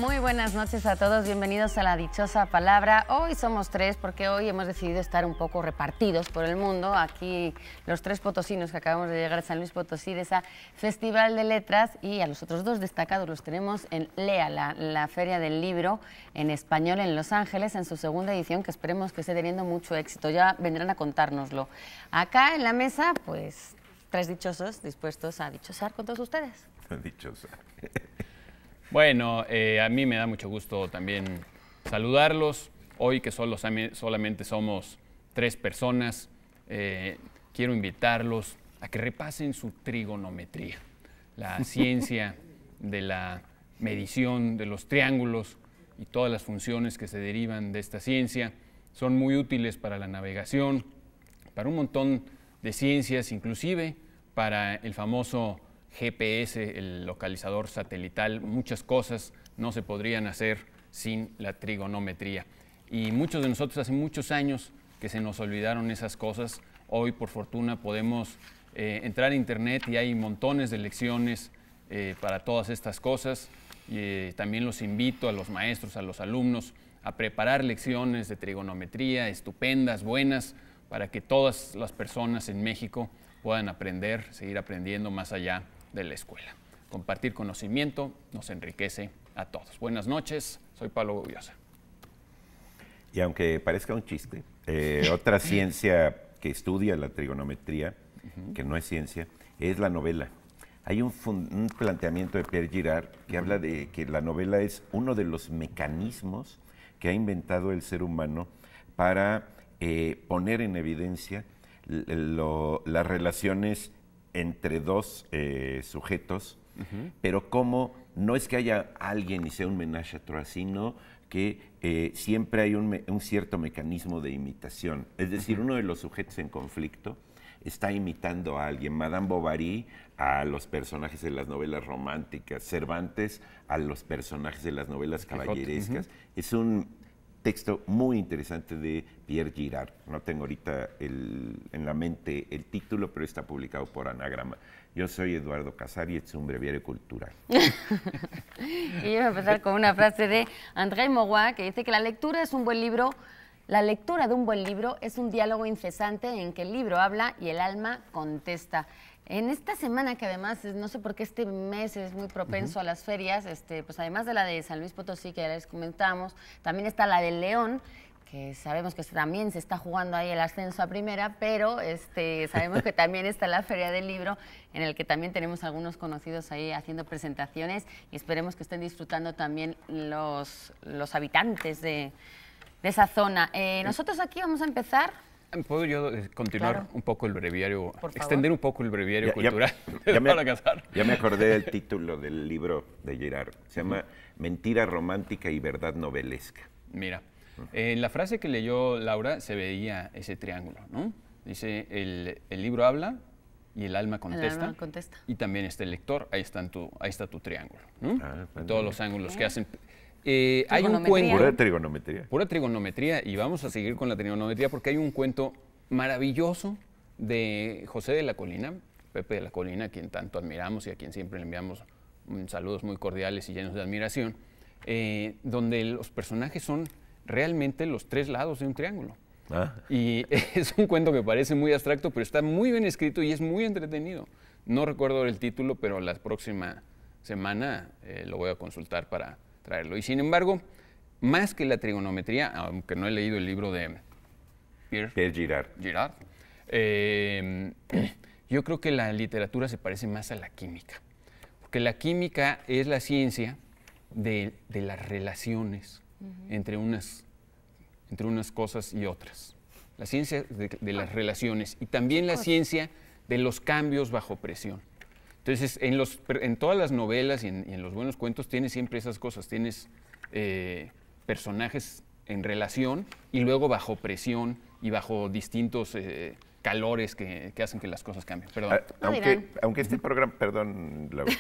Muy buenas noches a todos, bienvenidos a La Dichosa Palabra. Hoy somos tres porque hoy hemos decidido estar un poco repartidos por el mundo. Aquí los tres potosinos que acabamos de llegar a San Luis Potosí de esa Festival de Letras, y a los otros dos destacados los tenemos en LEA, la Feria del Libro en español en Los Ángeles, en su segunda edición, que esperemos que esté teniendo mucho éxito. Ya vendrán a contárnoslo. Acá en la mesa, pues, tres dichosos dispuestos a dichosar con todos ustedes. Dichosa. Bueno, a mí me da mucho gusto también saludarlos. Hoy que solamente somos tres personas, quiero invitarlos a que repasen su trigonometría, la ciencia de la medición de los triángulos y todas las funciones que se derivan de esta ciencia. Son muy útiles para la navegación, para un montón de ciencias, inclusive para el famoso GPS, el localizador satelital. Muchas cosas no se podrían hacer sin la trigonometría. Y muchos de nosotros hace muchos años que se nos olvidaron esas cosas. Hoy, por fortuna, podemos entrar a internet y hay montones de lecciones para todas estas cosas. También los invito a los maestros, a los alumnos, a preparar lecciones de trigonometría estupendas, buenas, para que todas las personas en México puedan aprender, seguir aprendiendo más allá de la escuela. Compartir conocimiento nos enriquece a todos. Buenas noches, soy Pablo Gubiosa. Y aunque parezca un chiste, otra ciencia que estudia la trigonometría, que no es ciencia, es la novela. Hay un planteamiento de Pierre Girard que habla de que la novela es uno de los mecanismos que ha inventado el ser humano para poner en evidencia las relaciones entre dos sujetos, pero como no es que haya alguien y sea un ménage à trois, sino que siempre hay un cierto mecanismo de imitación. Es decir, uno de los sujetos en conflicto está imitando a alguien. Madame Bovary a los personajes de las novelas románticas, Cervantes a los personajes de las novelas caballerescas. Es un texto muy interesante de Pierre Girard. No tengo ahorita en la mente el título, pero está publicado por Anagrama. Yo soy Eduardo Casari, es un breviario cultural. Y yo voy a empezar con una frase de André Maurois, que dice que la lectura es un buen libro. La lectura de un buen libro es un diálogo incesante en que el libro habla y el alma contesta. En esta semana, que además, no sé por qué este mes es muy propenso a las ferias, pues además de la de San Luis Potosí, que ya les comentamos, también está la del León, que sabemos que también se está jugando ahí el ascenso a primera, pero sabemos que también está la Feria del Libro, en el que también tenemos algunos conocidos ahí haciendo presentaciones, y esperemos que estén disfrutando también los habitantes de esa zona. Nosotros aquí vamos a empezar. ¿Puedo yo continuar Claro. un poco el breviario, Por favor. extender un poco el breviario cultural? Ya me acordé del título del libro de Girard. Se llama Mentira romántica y verdad novelesca. Mira, en la frase que leyó Laura se veía ese triángulo, ¿no? Dice, el libro habla y el alma contesta. El alma contesta. Y también está el lector, ahí está tu triángulo, ¿no? Bueno. Todos los ángulos que hacen. Hay un Trigonometría. cuento. Pura trigonometría. Pura trigonometría, y vamos a seguir con la trigonometría porque hay un cuento maravilloso de José de la Colina, Pepe de la Colina, a quien tanto admiramos y a quien siempre le enviamos saludos muy cordiales y llenos de admiración, donde los personajes son realmente los tres lados de un triángulo. Y es un cuento que parece muy abstracto, pero está muy bien escrito y es muy entretenido. No recuerdo el título, pero la próxima semana lo voy a consultar para traerlo. Y sin embargo, más que la trigonometría, aunque no he leído el libro de Pierre Girard. Yo creo que la literatura se parece más a la química, porque la química es la ciencia de las relaciones entre unas cosas y otras. La ciencia de las relaciones y también la ciencia de los cambios bajo presión. Entonces, en todas las novelas y en los buenos cuentos tienes siempre esas cosas. Tienes personajes en relación y luego bajo presión y bajo distintos calores que hacen que las cosas cambien. Perdón. Aunque este programa, perdón, Laura,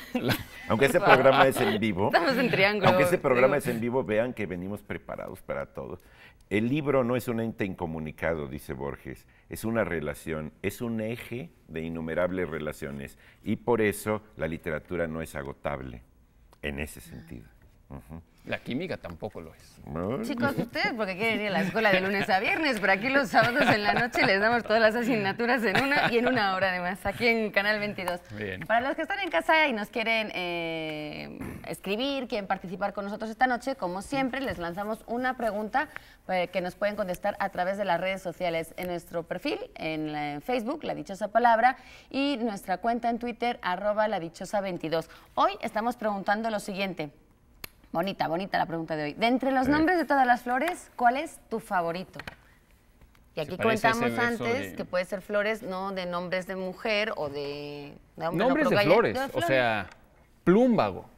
aunque este programa es en vivo, Estamos en triángulo. aunque este programa es en vivo, vean que venimos preparados para todo. El libro no es un ente incomunicado, dice Borges, es una relación, es un eje de innumerables relaciones y por eso la literatura no es agotable en ese sentido. La química tampoco lo es. No, Chicos, ustedes porque quieren ir a la escuela de lunes a viernes, pero aquí los sábados en la noche les damos todas las asignaturas en una y en una hora además, aquí en Canal 22. Bien. Para los que están en casa y nos quieren escribir, quieren participar con nosotros esta noche, como siempre, les lanzamos una pregunta que nos pueden contestar a través de las redes sociales, en nuestro perfil, en Facebook, La Dichosa Palabra, y nuestra cuenta en Twitter, @ladichosa22. Hoy estamos preguntando lo siguiente. Bonita, bonita la pregunta de hoy. De entre los nombres de todas las flores, ¿cuál es tu favorito? Y aquí comentamos antes que puede ser flores, no de nombres de mujer o de hombre. Nombres de flores, o sea, plúmbago,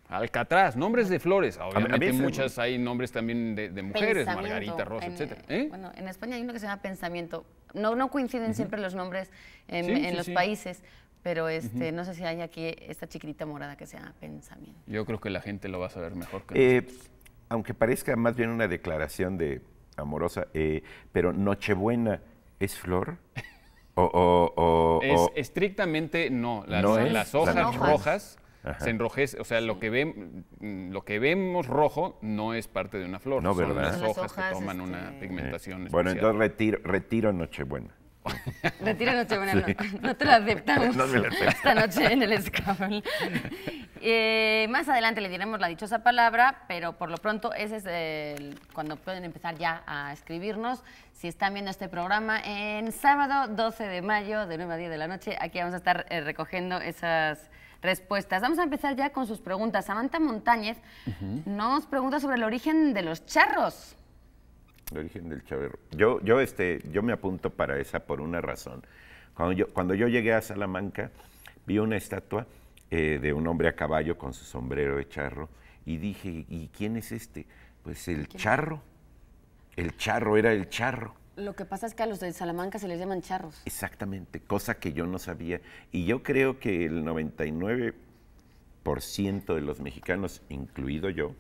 alcatraz, nombres de flores. Obviamente muchas hay nombres también de mujeres, Margarita, Rosa, etc. Bueno, en España hay uno que se llama pensamiento. No coinciden siempre los nombres en los países. Pero no sé si hay aquí esta chiquitita morada que se llama pensamiento. Yo creo que la gente lo va a saber mejor que nosotros. Aunque parezca más bien una declaración de amorosa, pero Nochebuena, ¿es flor? Estrictamente no. Las hojas rojas se enrojecen. O sea, lo que vemos rojo no es parte de una flor. No, son ¿verdad? las hojas que toman una pigmentación especial. Bueno, entonces retiro Nochebuena. Retira Nochebuena, sí. No te la aceptamos. No me la acepto. Esta noche en el escabel. Más adelante le diremos la dichosa palabra, pero por lo pronto ese es cuando pueden empezar ya a escribirnos. Si están viendo este programa en sábado 12 de mayo, de 9 a 10 de la noche, aquí vamos a estar recogiendo esas respuestas. Vamos a empezar ya con sus preguntas. Samantha Montañez nos pregunta sobre el origen de los charros. El origen del charro. Yo me apunto para esa por una razón. Cuando yo llegué a Salamanca, vi una estatua de un hombre a caballo con su sombrero de charro y dije, ¿y quién es este? Pues el charro. El charro era el charro. Lo que pasa es que a los de Salamanca se les llaman charros. Exactamente, cosa que yo no sabía. Y yo creo que el 99% de los mexicanos, incluido yo,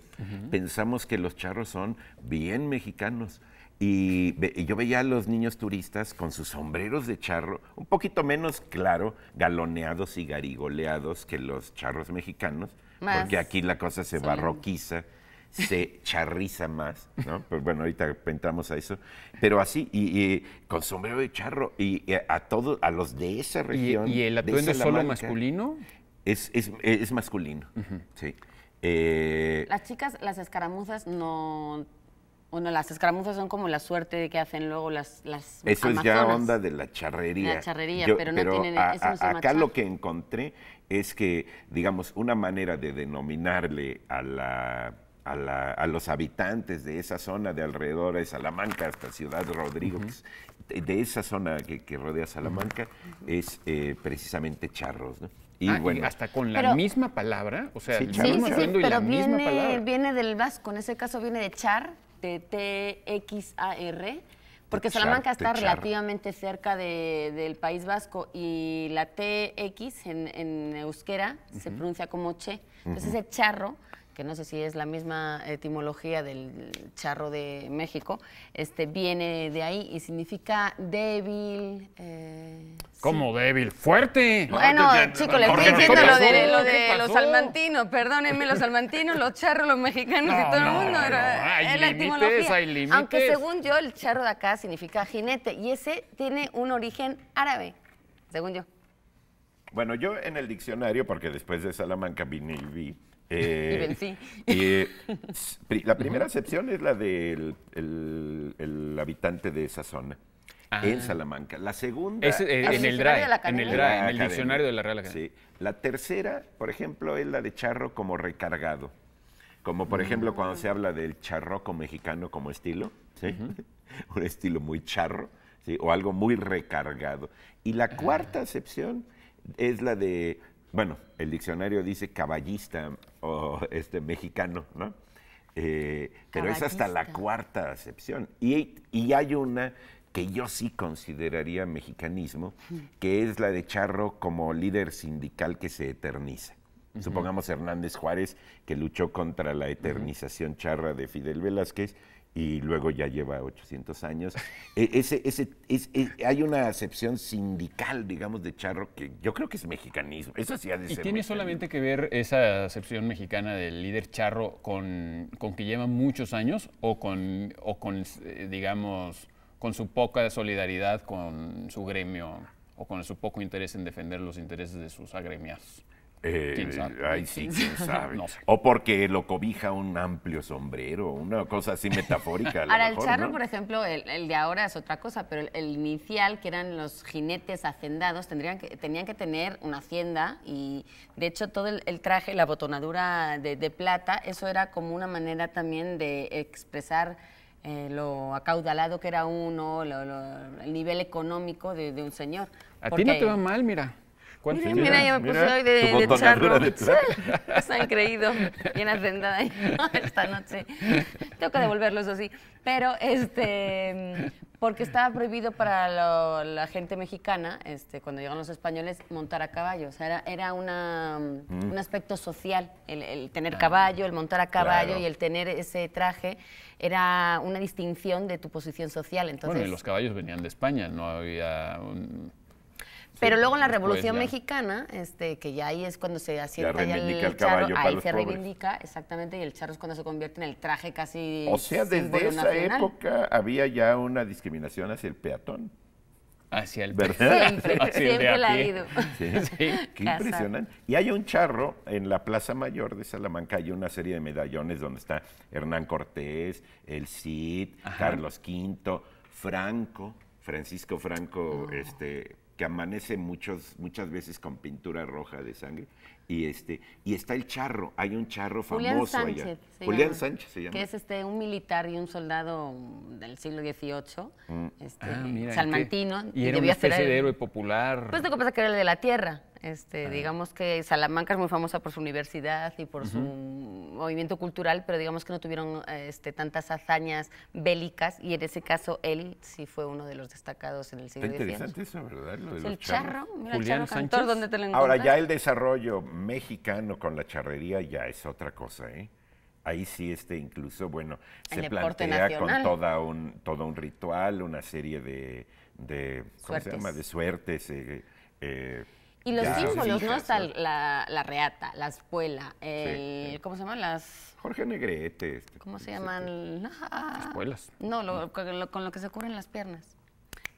pensamos que los charros son bien mexicanos. Y yo veía a los niños turistas con sus sombreros de charro, un poquito menos, claro, galoneados y garigoleados que los charros mexicanos, porque aquí la cosa se barroquiza, se charriza más, ¿no? Pues bueno, ahorita entramos a eso. Pero así, y con sombrero de charro, y a los de esa región. ¿Y el atuendo es solo masculino? Es masculino, sí. Las chicas, las escaramuzas no... Bueno, las escaramuzas son como la suerte que hacen luego las Eso amazonas. Es ya onda de la charrería. La charrería, pero no tienen... eso no se llama acá char. lo que encontré es que, digamos, una manera de denominarle a los habitantes de esa zona de alrededor de Salamanca hasta Ciudad Rodrigo, de esa zona que rodea Salamanca, es precisamente charros, ¿no? Y bueno, y hasta con la misma palabra, o sea, sí, pero misma palabra. Viene del vasco, en ese caso viene de char, de T-X-A-R, porque Salamanca está relativamente cerca del País Vasco y la TX en euskera se pronuncia como che. Entonces ese charro, que no sé si es la misma etimología del charro de México, viene de ahí y significa débil. ¿Cómo débil? ¡Fuerte! Bueno, chicos, le estoy diciendo lo de ¿Qué los pasó? salmantinos, perdónenme, los salmantinos, los charros, los mexicanos y todo el mundo. Hay la límites, etimología. hay límites. Aunque según yo, el charro de acá significa jinete y ese tiene un origen árabe, según yo. Bueno, yo en el diccionario, porque después de Salamanca vine y vi. Y vencí. La primera acepción es la del el habitante de esa zona, en Salamanca. La segunda... en el DRAE, en el diccionario de la Real Academia. Sí. La tercera, por ejemplo, es la de charro como recargado. Como, por ejemplo, cuando se habla del charroco mexicano como estilo, ¿sí? Un estilo muy charro, ¿sí? O algo muy recargado. Y la cuarta acepción es la de... Bueno, el diccionario dice caballista o mexicano, ¿no? Pero es hasta la cuarta acepción. Y hay una que yo sí consideraría mexicanismo, que es la de charro como líder sindical que se eterniza. Supongamos Hernández Juárez, que luchó contra la eternización charra de Fidel Velázquez, y luego ya lleva 800 años. Hay una acepción sindical, digamos, de charro que yo creo que es mexicanismo. Eso sí ha de ¿Y ser tiene mexicanismo. solamente que ver esa acepción mexicana del líder charro con que lleva muchos años o con digamos, con su poca solidaridad con su gremio o con su poco interés en defender los intereses de sus agremiados? ¿Quién sabe? Ay, sí, quién sabe. No sé. O porque lo cobija un amplio sombrero, una cosa así metafórica. A lo Ahora, mejor, el charro, ¿no? por ejemplo, el de ahora es otra cosa, pero el inicial, que eran los jinetes hacendados, tenían que tener una hacienda y, de hecho, todo el traje, la botonadura de plata, eso era como una manera también de expresar lo acaudalado que era uno, el nivel económico de un señor. A ti no te va mal, mira. Mira, Sí, mira, yo me puse hoy tu de botonadura charro. de plata. Se han creído, bien hacendada ahí esta noche. Tengo que devolverlo, eso sí. Pero, porque estaba prohibido para la gente mexicana, cuando llegan los españoles, montar a caballo. O sea, era un aspecto social, el tener caballo, el montar a caballo Claro. y el tener ese traje era una distinción de tu posición social. Entonces, Bueno, y los caballos venían de España, no había pero luego en la después Revolución ya. Mexicana, que ya ahí es cuando se asienta ya reivindica el el caballo charro, para ahí los se pobres. reivindica, exactamente, y el charro es cuando se convierte en el traje casi O sea, desde símbolo esa nacional. época había ya una discriminación hacia el peatón. Hacia el ¿Verdad? Siempre, Hacia el de siempre a la ha pie. habido. Sí, qué Casa. impresionante. Y hay un charro en la Plaza Mayor de Salamanca, hay una serie de medallones donde está Hernán Cortés, el Cid, Carlos V, Francisco Franco, que amanece muchas veces con pintura roja de sangre. Y está el charro, hay un charro Julián famoso Sánchez. allá. se Julián llama, Sánchez se llama. Que es un militar y un soldado del siglo XVIII, Mira, salmantino. y era una debía ser especie el- de héroe popular. Pues lo que pasa es que era el de la tierra. Digamos que Salamanca es muy famosa por su universidad y por su movimiento cultural, pero digamos que no tuvieron tantas hazañas bélicas y en ese caso él sí fue uno de los destacados en el Está siglo XIX. interesante eso, ¿verdad? Lo de Es los el charros. charro, mira, Julián el charro cantor, Sánchez. ¿dónde te lo Ahora, encuentras? ya el desarrollo mexicano con la charrería ya es otra cosa, ¿eh? Ahí sí, incluso, bueno, El se deporte plantea con nacional. todo un ritual, una serie de ¿cómo se Suertes. llama? De suertes. Y los ya símbolos, ¿no? fijas, Está la reata, la espuela, sí. ¿cómo se llaman las...? Jorge Negrete. ¿Cómo se llaman? Espuelas. No, con lo que se cubren las piernas.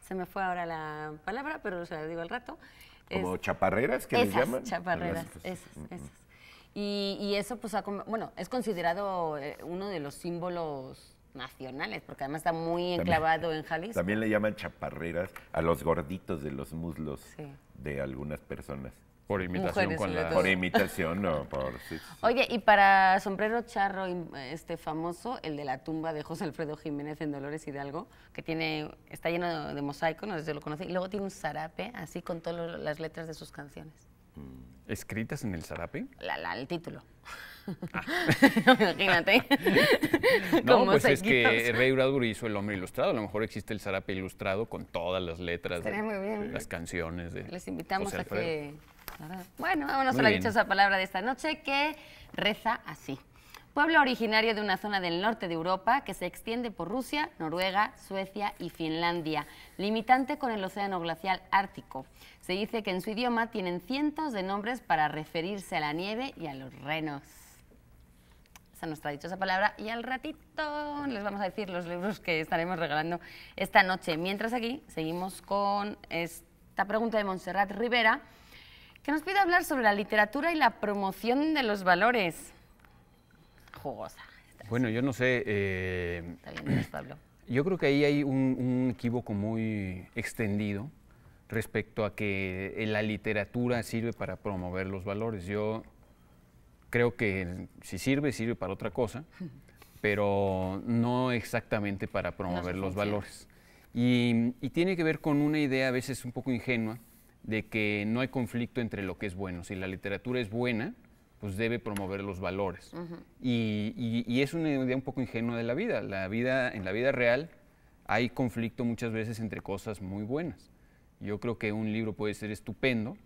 Se me fue ahora la palabra, pero se la digo al rato. Como Es- chaparreras que les esas llaman. chaparreras, Algo así, pues. esas. Y eso, pues, es considerado uno de los símbolos nacionales, porque además está muy enclavado en Jalisco. También le llaman chaparreras a los gorditos de los muslos Sí. de algunas personas. Por imitación Mujeres, con sobre la... todo. Por imitación o por... sí. Oye, y para sombrero charro famoso, el de la tumba de José Alfredo Jiménez en Dolores Hidalgo, que está lleno de mosaico, no sé si lo conoce, y luego tiene un zarape así con todas las letras de sus canciones. ¿Escritas en el zarape? El título. Imagínate. No, Con pues es que mosaiquitos. Rey Bradbury hizo El hombre ilustrado. A lo mejor existe el zarape ilustrado con todas las letras Estaría muy bien. las canciones de Les invitamos José a Alfredo. que... Bueno, vámonos Muy a la bien. dichosa palabra de esta noche que reza así. Pueblo originario de una zona del norte de Europa que se extiende por Rusia, Noruega, Suecia y Finlandia, limitante con el océano glacial ártico. Se dice que en su idioma tienen cientos de nombres para referirse a la nieve y a los renos. Esa es nuestra dichosa palabra y al ratito les vamos a decir los libros que estaremos regalando esta noche. Mientras aquí seguimos con esta pregunta de Montserrat Rivera, que nos pide hablar sobre la literatura y la promoción de los valores. Jugosa. Bueno, yo no sé. Está bien, dices, Pablo. Yo creo que ahí hay un equívoco muy extendido respecto a que la literatura sirve para promover los valores. Yo creo que si sirve, sirve para otra cosa, pero no exactamente para promover su los función. valores. Y tiene que ver con una idea a veces un poco ingenua de que no hay conflicto entre lo que es bueno. Si la literatura es buena, pues debe promover los valores. Y es una idea un poco ingenua de la vida. En la vida real hay conflicto muchas veces entre cosas muy buenas. Yo creo que un libro puede ser estupendo,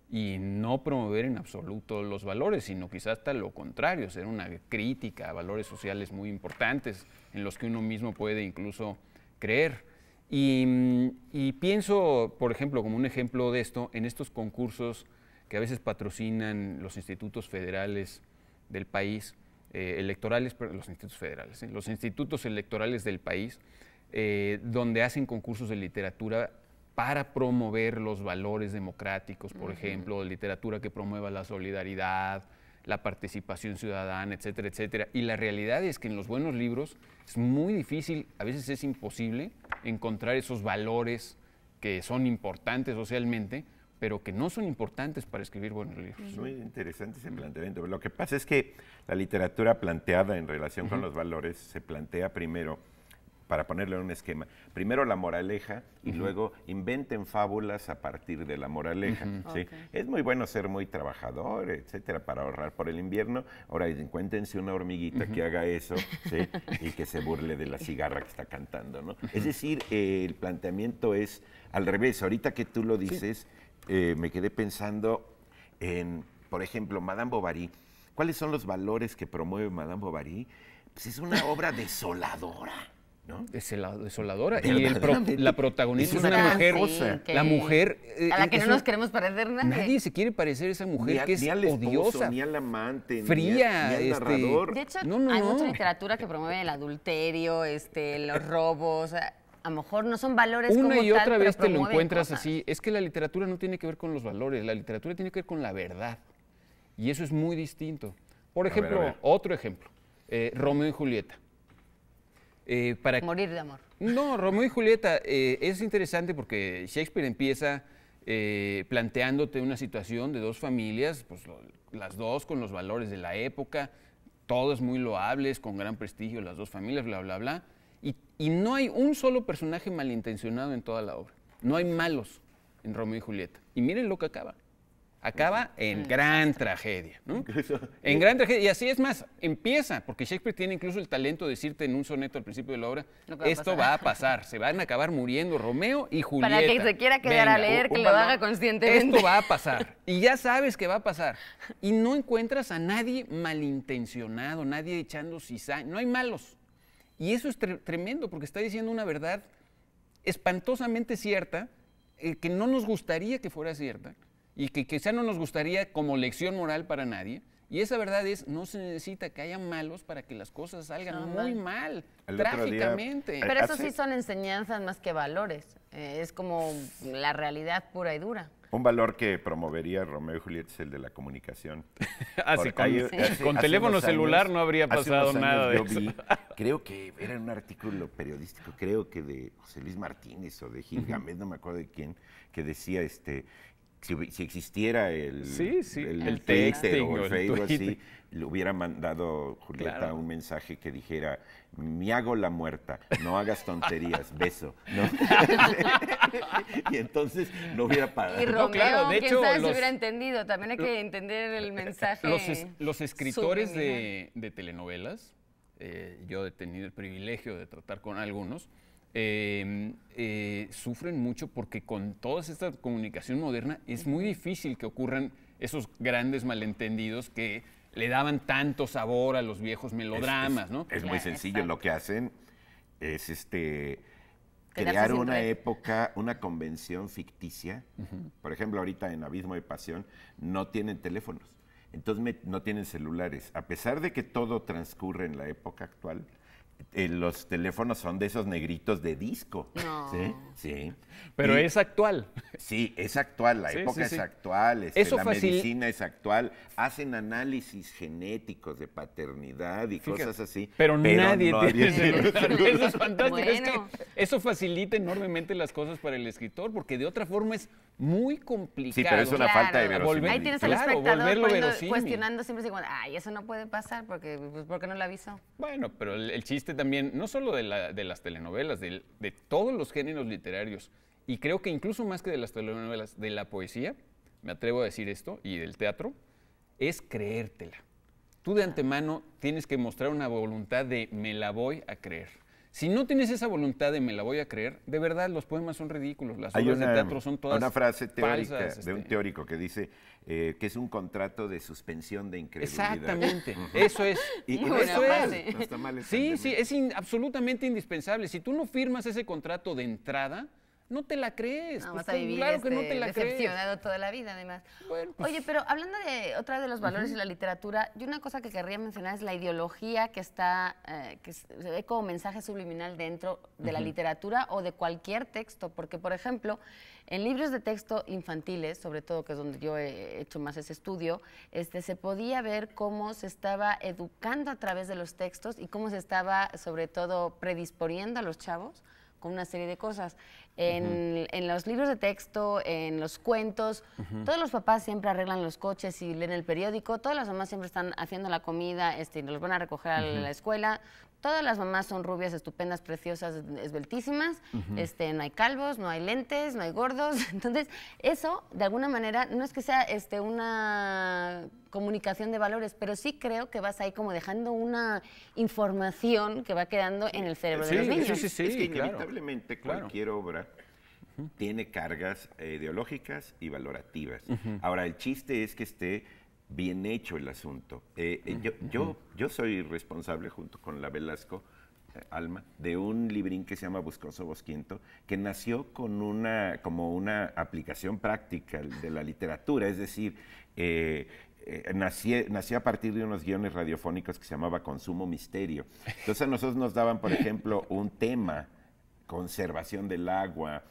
y no promover en absoluto los valores, sino quizás hasta lo contrario, ser una crítica a valores sociales muy importantes en los que uno mismo puede incluso creer. Y pienso, por ejemplo, como un ejemplo de esto, en estos concursos que a veces patrocinan los institutos federales del país, electorales, pero los institutos federales, los institutos electorales del país, donde hacen concursos de literatura para promover los valores democráticos, por ejemplo, literatura que promueva la solidaridad, la participación ciudadana, etcétera, etcétera. Y la realidad es que en los buenos libros es muy difícil, a veces es imposible, encontrar esos valores que son importantes socialmente, pero que no son importantes para escribir buenos libros. Muy interesante ese planteamiento. Lo que pasa es que la literatura planteada en relación con los valores se plantea primero, para ponerle en un esquema, primero la moraleja y luego inventen fábulas a partir de la moraleja. ¿Sí? Es muy bueno ser muy trabajador, etcétera, para ahorrar por el invierno. Ahora encuéntrense una hormiguita que haga eso, ¿sí? Y que se burle de la cigarra que está cantando, ¿no? Es decir, el planteamiento es al revés. Ahorita que tú lo dices, me quedé pensando en, por ejemplo, Madame Bovary. ¿Cuáles son los valores que promueve Madame Bovary? Pues es una obra desoladora, ¿no? Desoladora. Y la protagonista es una mujer, la mujer... a la que no nos queremos parecer nadie. Nadie se quiere parecer a esa mujer que es ni al esposo, odiosa, ni al amante, fría, ni al narrador. De hecho, hay mucha literatura que promueve el adulterio, los robos. A lo mejor no son valores como una y tal, otra vez pero te lo encuentras cosas. así. Es que la literatura no tiene que ver con los valores, la literatura tiene que ver con la verdad. Y eso es muy distinto. Por ejemplo, a ver. otro ejemplo, Romeo y Julieta. Morir de amor. No, Romeo y Julieta es interesante porque Shakespeare empieza planteándote una situación de dos familias, pues las dos con los valores de la época, todas muy loables, con gran prestigio, las dos familias, bla, bla, bla. Y no hay un solo personaje malintencionado en toda la obra. No hay malos en Romeo y Julieta. Y miren lo que acaba. Acaba en gran tragedia, ¿no? En gran tragedia. Y así es más, empieza, porque Shakespeare tiene incluso el talento de decirte en un soneto al principio de la obra, esto va a pasar, se van a acabar muriendo Romeo y Julieta. Para que se quiera quedar a leer, que lo haga conscientemente. Esto va a pasar. Y ya sabes que va a pasar. Y no encuentras a nadie malintencionado, nadie echando cizaña. No hay malos. Y eso es tremendo, porque está diciendo una verdad espantosamente cierta, que no nos gustaría que fuera cierta, y que quizá no nos gustaría como lección moral para nadie. Y esa verdad es, no se necesita que haya malos para que las cosas salgan muy mal, trágicamente. Pero eso sí son enseñanzas más que valores. Es como la realidad pura y dura. Un valor que promovería Romeo y Julieta es el de la comunicación. Con teléfono celular no habría pasado nada de eso. Creo que era un artículo periodístico, creo que de José Luis Martínez o de Gil Gámez, no me acuerdo de quién, que decía si existiera el texting o el o el Facebook, Twitter, así, le hubiera mandado Julieta un mensaje que dijera, me hago la muerta, no hagas tonterías, beso, ¿no? Y entonces no hubiera parado. Y Romeo, claro, de hecho, si hubiera entendido, también hay que entender el mensaje. Los escritores de telenovelas, yo he tenido el privilegio de tratar con algunos, sufren mucho porque con toda esta comunicación moderna es muy difícil que ocurran esos grandes malentendidos que le daban tanto sabor a los viejos melodramas, ¿no? Es muy sencillo, lo que hacen es crear una época, una convención ficticia. Por ejemplo, ahorita en Abismo de Pasión no tienen teléfonos, entonces no tienen celulares. A pesar de que todo transcurre en la época actual, los teléfonos son de esos negritos de disco. No. Sí. Pero es actual. Sí, es actual, la época es actual, la medicina es actual. Hacen análisis genéticos de paternidad y cosas así. Pero nadie tiene celular. Eso es fantástico. Bueno. Es que eso facilita enormemente las cosas para el escritor, porque de otra forma es muy complicado. Sí, pero es una falta de verosimilitud. Ahí tienes al espectador verosímil. cuestionando siempre, así, ay, eso no puede pasar, porque ¿por qué no lo avisó? Bueno, pero el chiste también, no solo de las telenovelas, de todos los géneros literarios, y creo que incluso más que de las telenovelas, de la poesía, me atrevo a decir esto, y del teatro, es creértela. Tú de antemano tienes que mostrar una voluntad de me la voy a creer. Si no tienes esa voluntad de me la voy a creer, de verdad los poemas son ridículos, las Hay obras de teatro son todas una frase teórica falsas, de un teórico que dice que es un contrato de suspensión de incredulidad. Exactamente, eso es. Y Muy no buena está mal, frase. no está mal. Sí, sí, es absolutamente indispensable. Si tú no firmas ese contrato de entrada, no te la crees. No, Pues, vas a vivir claro que no te la crees. decepcionado toda la vida, además. Bueno, pues, Oye, pero hablando de otra de los valores de la literatura, yo una cosa que querría mencionar es la ideología que está, se ve como mensaje subliminal dentro de la literatura o de cualquier texto, porque, por ejemplo, en libros de texto infantiles, sobre todo, que es donde yo he hecho más ese estudio, se podía ver cómo se estaba educando a través de los textos y cómo se estaba, sobre todo, predisponiendo a los chavos con una serie de cosas. En los libros de texto, en los cuentos, todos los papás siempre arreglan los coches y leen el periódico, todas las mamás siempre están haciendo la comida, y los van a recoger a la escuela, todas las mamás son rubias, estupendas, preciosas, esbeltísimas, no hay calvos, no hay lentes, no hay gordos, entonces eso, de alguna manera, no es que sea una comunicación de valores, pero sí creo que vas ahí como dejando una información que va quedando en el cerebro de los niños. Es que claro. inevitablemente cualquier obra tiene cargas ideológicas y valorativas. Ahora, el chiste es que esté bien hecho el asunto. Yo soy responsable, junto con la Velasco, Alma, de un librín que se llama Buscoso Bosquiento, que nació como una aplicación práctica de la literatura, es decir, nació a partir de unos guiones radiofónicos que se llamaba Consumo Misterio. Entonces a nosotros nos daban, por ejemplo, un tema, conservación del agua,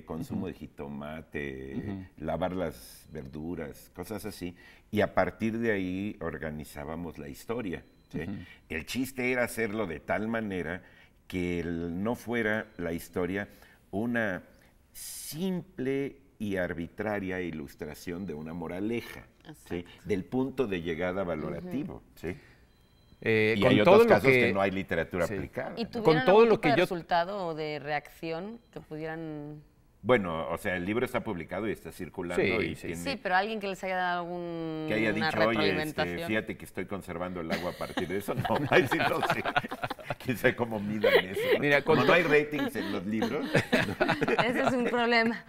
consumo de jitomate, lavar las verduras, cosas así, y a partir de ahí organizábamos la historia, ¿sí? El chiste era hacerlo de tal manera que no fuera la historia una simple y arbitraria ilustración de una moraleja, ¿sí? Del punto de llegada valorativo, ¿sí? Y con hay todo otros lo casos que no hay literatura sí. aplicada. ¿Y ¿no? tuvieron Con todo algún lo tipo que de yo- resultado o de reacción que pudieran...? Bueno, o sea, el libro está publicado y está circulando Sí, y sí. tiene... Sí, pero alguien que les haya dado alguna Que haya dicho, oye, retroalimentación. fíjate que estoy conservando el agua a partir de eso. No, ahí sí no sé. Quién sabe cómo midan eso. Mira, Como con no hay ratings en los libros. Ese es un problema.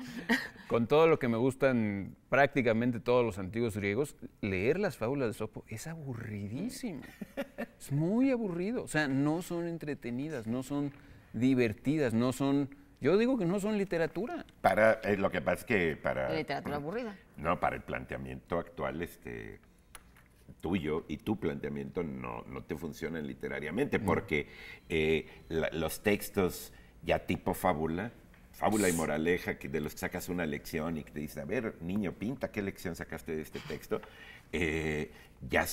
Con todo lo que me gustan prácticamente todos los antiguos griegos, leer las fábulas de Esopo es aburridísimo. Es muy aburrido. O sea, no son entretenidas, no son divertidas, no son... Yo digo que no son literatura. Lo que pasa es que para... Literatura aburrida. No, para el planteamiento actual, tuyo y tu planteamiento no te funcionan literariamente, porque los textos ya tipo fábula y moraleja, que de los que sacas una lección y que te dicen, a ver, niño, pinta, ¿qué lección sacaste de este texto? Ya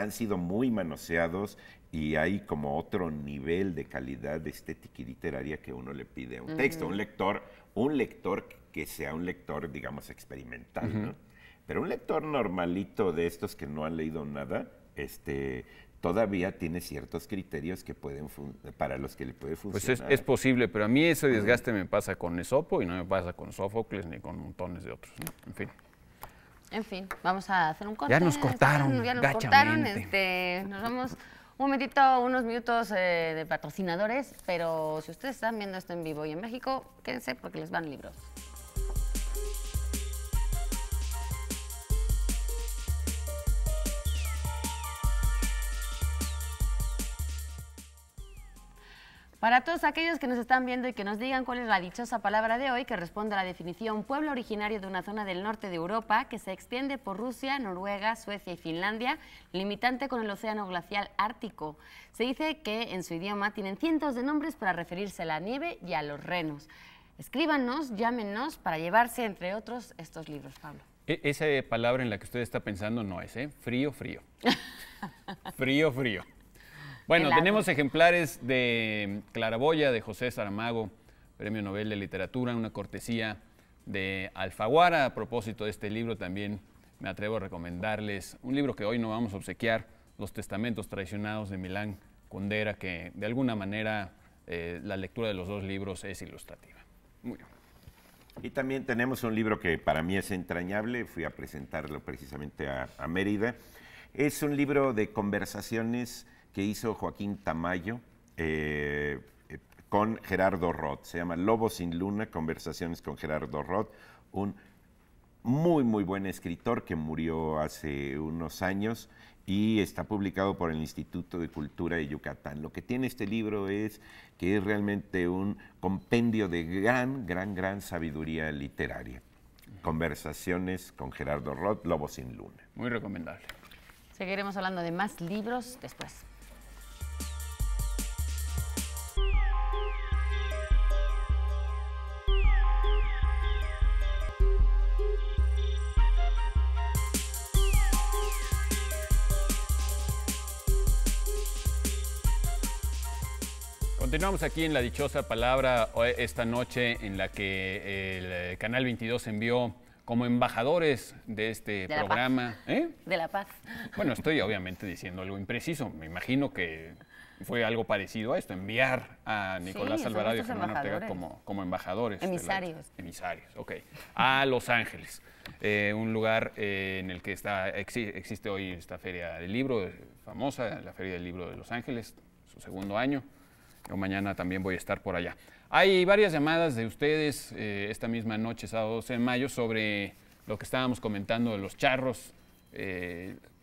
han sido muy manoseados y hay como otro nivel de calidad de estética y literaria que uno le pide a un texto. Un lector que sea un lector, digamos, experimental, ¿no? Pero un lector normalito de estos que no han leído nada, todavía tiene ciertos criterios que para los que le puede Pues funcionar. es posible, pero a mí ese desgaste me pasa con Esopo y no me pasa con Sófocles ni con montones de otros, ¿no? En fin. En fin, vamos a hacer un corte. Ya nos cortaron, Ya nos gachamente. cortaron. Nos vamos un momentito, unos minutos de patrocinadores, pero si ustedes están viendo esto en vivo y en México, quédense porque les van libros. Para todos aquellos que nos están viendo y que nos digan cuál es la dichosa palabra de hoy, que responde a la definición pueblo originario de una zona del norte de Europa que se extiende por Rusia, Noruega, Suecia y Finlandia, limitante con el océano glacial ártico. Se dice que en su idioma tienen cientos de nombres para referirse a la nieve y a los renos. Escríbanos, llámenos para llevarse, entre otros, estos libros, Pablo. Esa palabra en la que usted está pensando no es, ¿eh? Frío, frío. Frío, frío. Bueno, Helado. tenemos ejemplares de Claraboya, de José Saramago, Premio Nobel de Literatura, una cortesía de Alfaguara. A propósito de este libro, también me atrevo a recomendarles un libro que hoy no vamos a obsequiar, Los Testamentos Traicionados de Milán Kundera, que de alguna manera la lectura de los dos libros es ilustrativa. Muy bien. Y también tenemos un libro que para mí es entrañable, fui a presentarlo precisamente a Mérida. Es un libro de conversaciones que hizo Joaquín Tamayo con Gerardo Roth. Se llama Lobo sin Luna, conversaciones con Gerardo Roth, un muy, muy buen escritor que murió hace unos años y está publicado por el Instituto de Cultura de Yucatán. Lo que tiene este libro es que es realmente un compendio de gran sabiduría literaria. Conversaciones con Gerardo Roth, Lobo sin Luna. Muy recomendable. Seguiremos hablando de más libros después. Continuamos aquí en La Dichosa Palabra esta noche en la que el Canal 22 envió como embajadores de este programa. De la paz. Bueno, estoy obviamente diciendo algo impreciso. Me imagino que fue algo parecido a esto, enviar a Nicolás Alvarado y a Germán Ortega como embajadores. Emisarios. Emisarios, ok. A Los Ángeles, un lugar en el que existe hoy esta feria del libro famosa, la Feria del Libro de Los Ángeles, su segundo año. Yo mañana también voy a estar por allá. Hay varias llamadas de ustedes esta misma noche, sábado 12 de mayo, sobre lo que estábamos comentando de los charros.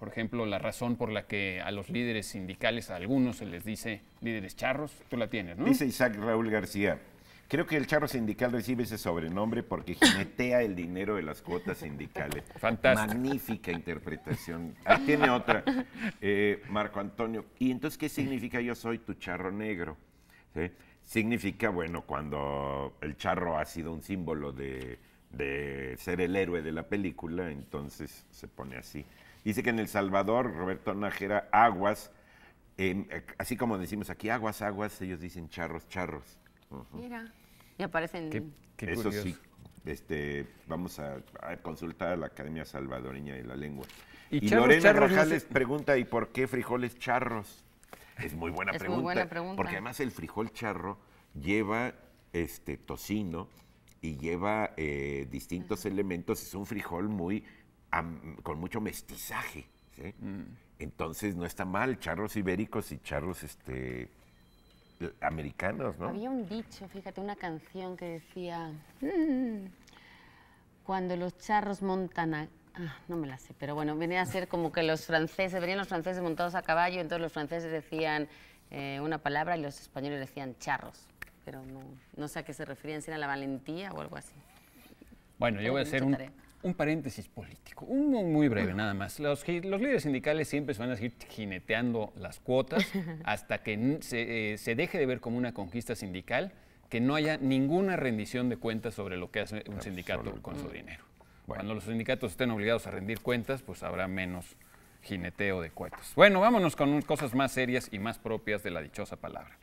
Por ejemplo, la razón por la que a los líderes sindicales, a algunos se les dice líderes charros. Tú la tienes, ¿no? Dice Isaac Raúl García, creo que el charro sindical recibe ese sobrenombre porque jinetea el dinero de las cuotas sindicales. Fantástico. Magnífica interpretación. Ahí tiene otra, Marco Antonio. ¿Y entonces qué significa yo soy tu charro negro? ¿Sí? Significa, bueno, cuando el charro ha sido un símbolo de ser el héroe de la película, entonces se pone así. Dice que en El Salvador, Roberto Nájera, aguas, así como decimos aquí, aguas, aguas, ellos dicen charros, charros. Mira, y aparecen... Qué Eso curioso. sí, vamos a consultar a la Academia Salvadoreña de la Lengua. Y Lorena charros, Grajales pregunta, ¿y por qué frijoles charros? Es muy buena Es pregunta. muy buena pregunta. Porque además el frijol charro lleva tocino y lleva distintos elementos. Es un frijol con mucho mestizaje, ¿sí? Entonces no está mal, charros ibéricos y charros americanos, ¿no? Había un dicho, fíjate, una canción que decía, cuando los charros montan a... no me la sé, pero bueno, venía a ser como que venían los franceses montados a caballo, entonces los franceses decían una palabra y los españoles decían charros, pero no sé a qué se referían, si era la valentía o algo así. Bueno, yo voy a hacer un paréntesis político, muy breve nada más. Los líderes sindicales siempre se van a seguir jineteando las cuotas hasta que se deje de ver como una conquista sindical, que no haya ninguna rendición de cuentas sobre lo que hace un sindicato con su dinero. Bueno. Cuando los sindicatos estén obligados a rendir cuentas, pues habrá menos jineteo de cuotas. Bueno, vámonos con cosas más serias y más propias de La Dichosa Palabra.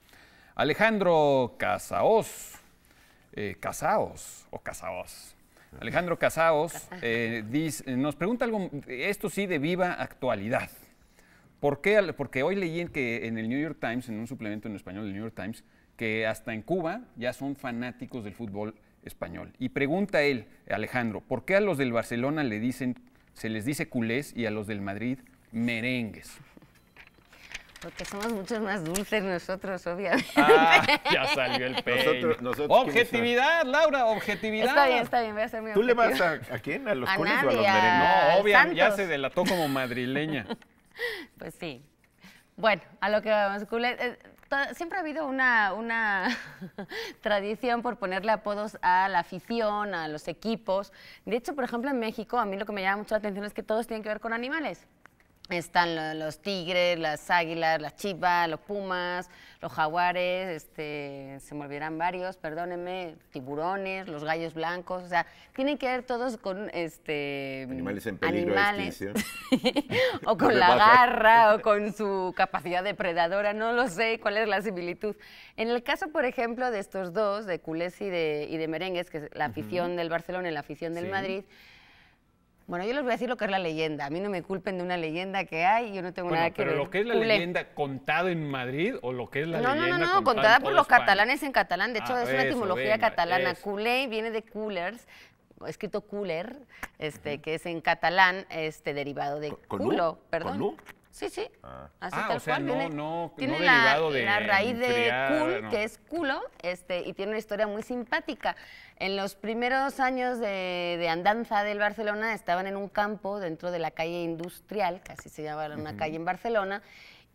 Alejandro Casaos, Alejandro Casaos nos pregunta algo, esto sí de viva actualidad. ¿Por qué? Porque hoy leí en el New York Times, en un suplemento en español del New York Times, que hasta en Cuba ya son fanáticos del fútbol español. Y pregunta él, Alejandro, ¿por qué a los del Barcelona se les dice culés y a los del Madrid merengues? Porque somos muchos más dulces nosotros, obviamente. Ya salió el peine. Nosotros Objetividad, Laura, objetividad. Está bien, voy a ser muy ¿Tú le vas objetiva. a quién? ¿A los A cules o a nadie, los a- merengues? No, obviamente, ya Santos. se delató como madrileña. Pues sí. Bueno, a lo que vamos, siempre ha habido una tradición por ponerle apodos a la afición, a los equipos. De hecho, por ejemplo, en México, a mí lo que me llama mucho la atención es que todos tienen que ver con animales. Están los tigres, las águilas, las chivas, los pumas, los jaguares, se me olvidarán varios, perdónenme, tiburones, los gallos blancos, o sea, tienen que ver todos con Animales en peligro de extinción. o con la garra, o con su capacidad depredadora, no lo sé cuál es la similitud. En el caso, por ejemplo, de estos dos, de culés y de merengues, que es la afición del Barcelona y la afición del Madrid, bueno, yo les voy a decir lo que es la leyenda. A mí no me culpen de una leyenda que hay, yo no tengo nada que ver. ¿Pero lo que es la Culé. leyenda contada en Madrid o lo que es la leyenda No, contada por en los toda España? catalanes en catalán. De hecho, es una Eso, etimología venga, catalana. eso. Culé viene de coolers, escrito cooler, que es en catalán, derivado de ¿Con culo, U? perdón. ¿Con U? Sí, sí. Ah. Así Ah, tal o sea, cual. no- Viene, no tiene derivado de la raíz de enfriar, cool, no. que es culo, y tiene una historia muy simpática. En los primeros años de andanza del Barcelona estaban en un campo dentro de la calle industrial, que así se llamaba una calle en Barcelona,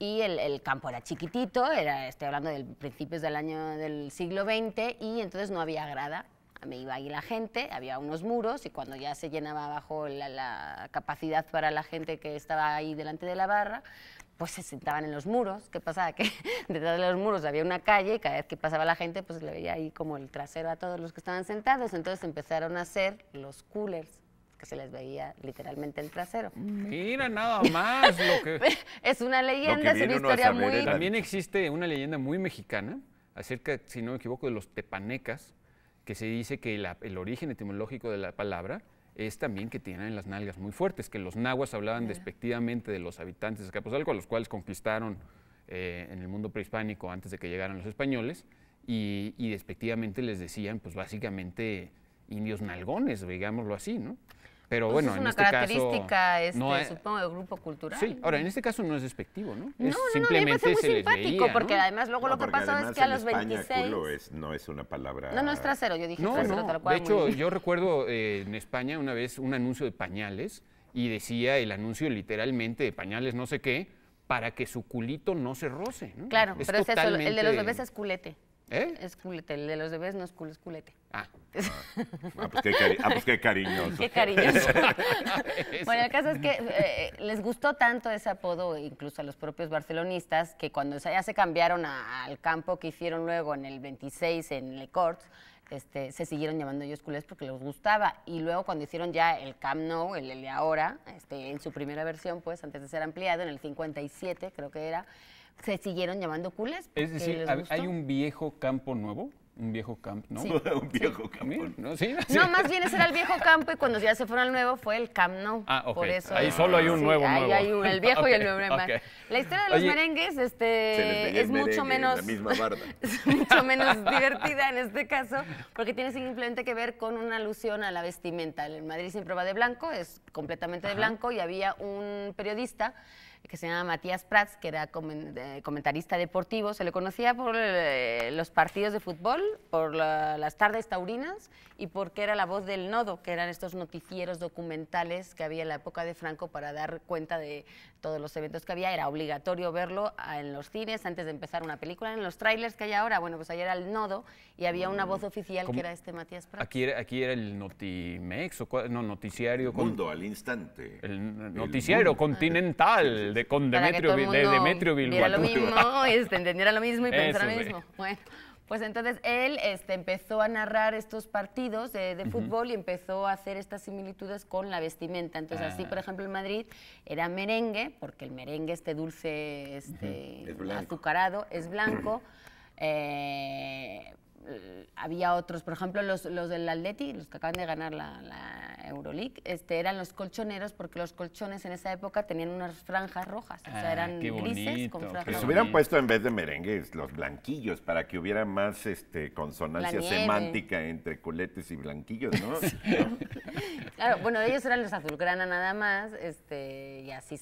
y el campo era chiquitito, estoy hablando de principios del siglo XX, y entonces no había grada. Me iba ahí la gente, había unos muros y cuando ya se llenaba abajo la capacidad para la gente que estaba ahí delante de la barra, pues se sentaban en los muros. ¿Qué pasaba? Que detrás de los muros había una calle y cada vez que pasaba la gente pues le veía ahí como el trasero a todos los que estaban sentados. Entonces empezaron a hacer los coolers, que se les veía literalmente el trasero. Mira, nada más lo que... Es una leyenda, es viene una uno a historia saber muy... es la- También existe una leyenda muy mexicana acerca, si no me equivoco, de los tepanecas, que se dice que el origen etimológico de la palabra es también que tienen las nalgas muy fuertes, que los nahuas hablaban despectivamente de los habitantes de Azcapotzalco, a los cuales conquistaron en el mundo prehispánico antes de que llegaran los españoles, y despectivamente les decían, pues básicamente, indios nalgones, digámoslo así, ¿no? Pero Pues bueno, es en una este caso... característica, no supongo, del grupo cultural. Sí, ahora en este caso no es despectivo, ¿no? No, Es no, a mí me simplemente parece se muy les simpático, veía, porque ¿no? además luego No, lo que porque pasó es además que a en los España, 26... culo no es una palabra... No, no es trasero, yo dije No, trasero no. tal cual. De hecho, muy- yo recuerdo en España una vez un anuncio de pañales y decía el anuncio literalmente de pañales no sé qué para que su culito no se roce, ¿no? Claro, pero es eso, el de los totalmente- bebés es culete. ¿Eh? Es culete, el de los bebés no es culo, es culete. Ah. Pues qué cariñoso. Qué cariñoso. Eso. Bueno, el caso es que les gustó tanto ese apodo, incluso a los propios barcelonistas, que cuando ya se cambiaron al campo que hicieron luego en el 26 en Le Corts, se siguieron llamando ellos culés porque les gustaba. Y luego cuando hicieron ya el Camp Nou, el de ahora, en su primera versión, pues antes de ser ampliado, en el 57 creo que era, se siguieron llamando culés. Es porque decir, les gustó. ¿hay un viejo campo nuevo? ¿Un viejo camp, no? Sí. Un viejo campo. ¿No? ¿Sí? No, más bien ese era el viejo campo y cuando ya se fueron al nuevo fue el Camp Nou. Ah, ok. Por eso, Ahí solo hay un nuevo, ahí nuevo. hay el viejo y el Ok, nuevo más. ok. La historia de los Oye, merengues Se les veía es el mucho merengue en menos... la misma barda. es mucho menos divertida en este caso, porque tiene simplemente que ver con una alusión a la vestimenta. El Madrid siempre va de blanco, es completamente de blanco, y había un periodista que se llama Matías Prats, que era comentarista deportivo. Se le conocía por los partidos de fútbol, por las tardes taurinas y porque era la voz del Nodo, que eran estos noticieros documentales que había en la época de Franco para dar cuenta de todos los eventos que había. Era obligatorio verlo en los cines antes de empezar una película. En los trailers que hay ahora, bueno, pues ahí era el Nodo y había una voz oficial ¿Cómo? que era Matías Prats. Aquí era el Notimex, no, noticiario. Mundo al instante. El noticiario continental con Para que Demetrio, todo el de mundo Demetrio viera lo Bilbao. mismo, entendiera lo mismo y pensara lo Eso sí. mismo. Bueno, pues entonces él empezó a narrar estos partidos de fútbol y empezó a hacer estas similitudes con la vestimenta. Entonces así, por ejemplo, en Madrid era merengue, porque el merengue, dulce, Es blanco. azucarado, es blanco. Había otros, por ejemplo, los del Atleti, los que acaban de ganar la Euroleague, eran los colchoneros, porque los colchones en esa época tenían unas franjas rojas, o sea, eran qué grises bonito, con qué franjas Que se rojas. hubieran puesto en vez de merengues los blanquillos para que hubiera más consonancia La nieve. semántica entre culetes y blanquillos, ¿no? Claro, bueno, ellos eran los azulgrana nada más, y así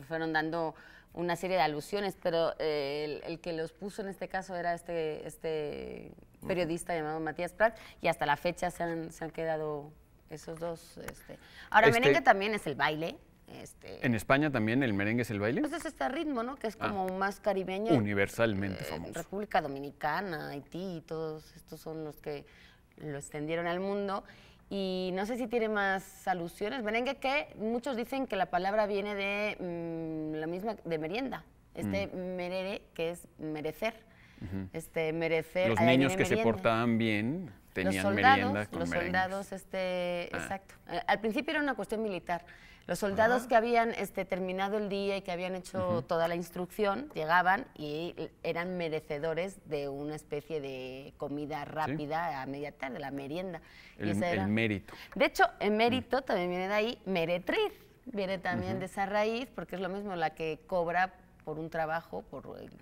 fueron dando una serie de alusiones, pero el que los puso en este caso era este periodista llamado Matías Prats, y hasta la fecha se han quedado esos dos. Ahora, merengue también es el baile. En España también el merengue es el baile. Pues es este ritmo, ¿no? Que es como más caribeño. Universalmente famoso. República Dominicana, Haití, todos estos son los que lo extendieron al mundo. Y no sé si tiene más alusiones. Merengue, que muchos dicen que la palabra viene de la misma, de merienda. Merere, que es merecer. Merecer. Los de ahí niños viene que se merienda. portaban bien tenían Los soldados, merienda con los merengues. soldados, exacto. Al principio era una cuestión militar. Los soldados que habían terminado el día y que habían hecho toda la instrucción llegaban y eran merecedores de una especie de comida rápida a media tarde, la merienda. Y esa era- El mérito. De hecho, emérito también viene de ahí, meretriz, viene también de esa raíz, porque es lo mismo la que cobra por un trabajo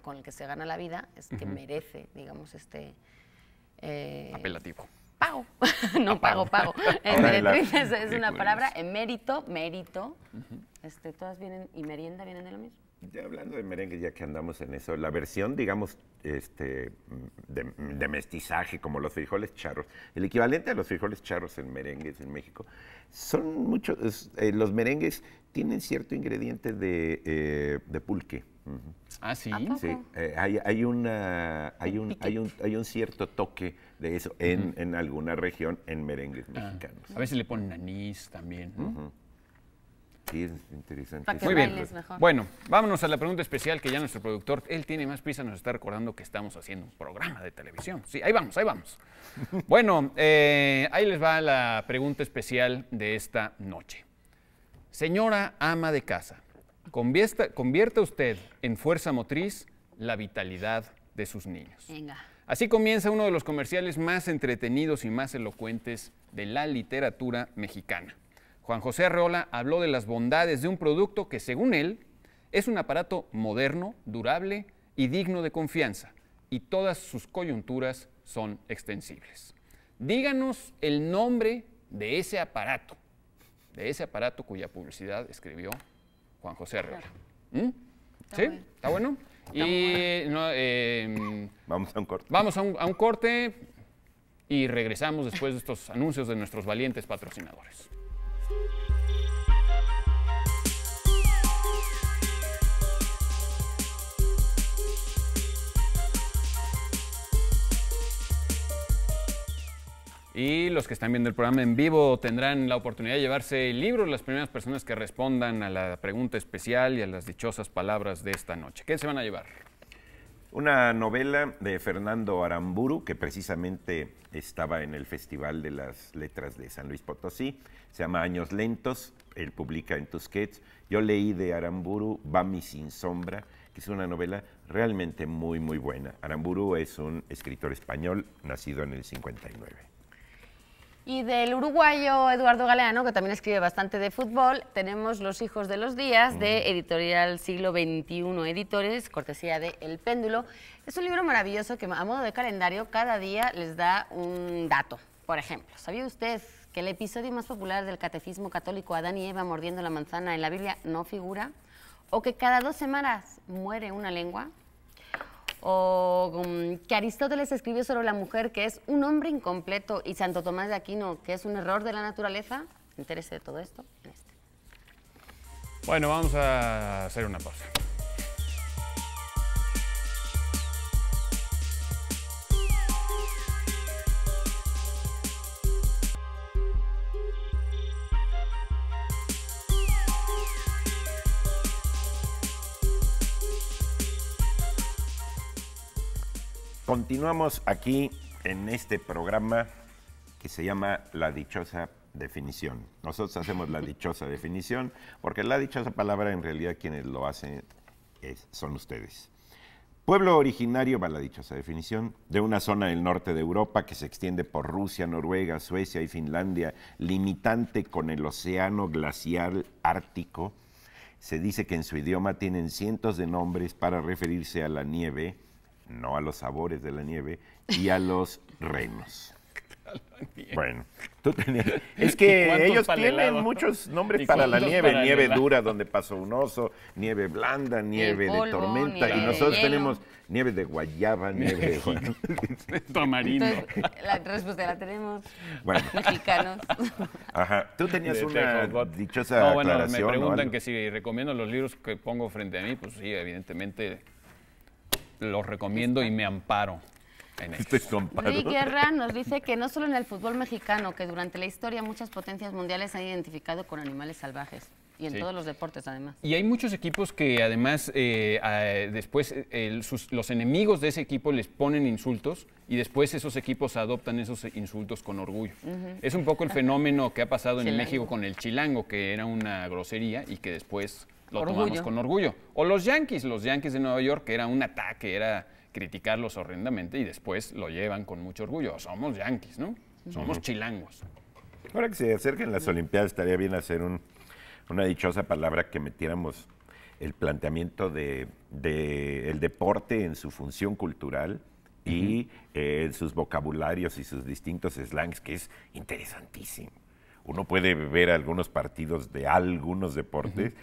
con el que se gana la vida, es que merece, digamos, Apelativo. pago. No, pago. Ahora Meretriz la- es qué una palabra, curioso. emérito, mérito. Todas vienen, y merienda vienen de lo mismo. Ya hablando de merengue, ya que andamos en eso, la versión, digamos, de mestizaje, como los frijoles charros, el equivalente a los frijoles charros en merengues en México, son muchos, los merengues tienen cierto ingrediente de pulque. Ujú. Ah, sí. ¿A poco? Sí, hay un cierto toque de eso en alguna región en merengues mexicanos. A veces le ponen anís también, ¿no? Ujú. Sí, es interesante. Para que Muy bien. bailes mejor. Bueno, vámonos a la pregunta especial que ya nuestro productor, él tiene más prisa, nos está recordando que estamos haciendo un programa de televisión. Sí, ahí vamos, ahí vamos. Bueno, ahí les va la pregunta especial de esta noche. Señora ama de casa, convierta usted en fuerza motriz la vitalidad de sus niños. Venga. Así comienza uno de los comerciales más entretenidos y más elocuentes de la literatura mexicana. Juan José Arreola habló de las bondades de un producto que, según él, es un aparato moderno, durable y digno de confianza, y todas sus coyunturas son extensibles. Díganos el nombre de ese aparato cuya publicidad escribió Juan José Arreola. ¿Mm? ¿Sí? bueno. ¿Está bueno? Y Vamos a un corte. vamos a un corte y regresamos después de estos anuncios de nuestros valientes patrocinadores. Y los que están viendo el programa en vivo tendrán la oportunidad de llevarse el libro, las primeras personas que respondan a la pregunta especial y a las dichosas palabras de esta noche. ¿Qué se van a llevar? Una novela de Fernando Aramburu, que precisamente estaba en el Festival de las Letras de San Luis Potosí. Se llama Años Lentos, él publica en Tusquets. Yo leí de Aramburu Bami sin sombra, que es una novela realmente muy, muy buena. Aramburu es un escritor español, nacido en el 59. Y del uruguayo Eduardo Galeano, que también escribe bastante de fútbol, tenemos Los hijos de los días, de Editorial Siglo XXI Editores, cortesía de El Péndulo. Es un libro maravilloso que, a modo de calendario, cada día les da un dato. Por ejemplo, ¿sabía usted que el episodio más popular del Catecismo Católico, Adán y Eva mordiendo la manzana, en la Biblia no figura? ¿O que cada 2 semanas muere una lengua? O que Aristóteles escribió sobre la mujer que es un hombre incompleto y Santo Tomás de Aquino que es un error de la naturaleza. Interese de todo esto en este. Bueno, vamos a hacer una pausa. Continuamos aquí en este programa que se llama La Dichosa Definición. Nosotros hacemos la dichosa definición porque la dichosa palabra en realidad quienes lo hacen son ustedes. Pueblo originario, va la dichosa definición, de una zona del norte de Europa que se extiende por Rusia, Noruega, Suecia y Finlandia, limitante con el océano glacial ártico. Se dice que en su idioma tienen cientos de nombres para referirse a la nieve, no a los sabores de la nieve, y a los renos. Bueno, tú tenías... Es que ellos para el tienen helado? muchos nombres ¿Y para la cuántos nieve. para el Nieve helado? dura donde pasó un oso, nieve blanda, nieve de polvo, tormenta. nieve Y de nosotros hielo. tenemos nieve de guayaba, nieve de... Tamarindo. Entonces, la respuesta la tenemos Bueno, mexicanos. ajá. Tú tenías De una Tejocot. dichosa No, bueno, me aclaración, ¿no? preguntan Algo. que si recomiendo los libros que pongo frente a mí, pues sí, evidentemente los recomiendo y me amparo en ellos. Estoy comparo. Rick Guerra nos dice que no solo en el fútbol mexicano, que durante la historia muchas potencias mundiales se han identificado con animales salvajes. Y en Sí. todos los deportes, además. Y hay muchos equipos que además después los enemigos de ese equipo les ponen insultos y después esos equipos adoptan esos insultos con orgullo. Es un poco el fenómeno que ha pasado en Chilango. México con el chilango, que era una grosería y que después lo Orgullo. tomamos con orgullo. O los Yankees de Nueva York, que era un ataque, era criticarlos horrendamente y después lo llevan con mucho orgullo. Somos Yankees, ¿no? Somos chilangos. Ahora que se acerquen las Olimpiadas, estaría bien hacer una dichosa palabra que metiéramos el planteamiento de el deporte en su función cultural y en sus vocabularios y sus distintos slangs, que es interesantísimo. Uno puede ver algunos partidos de algunos deportes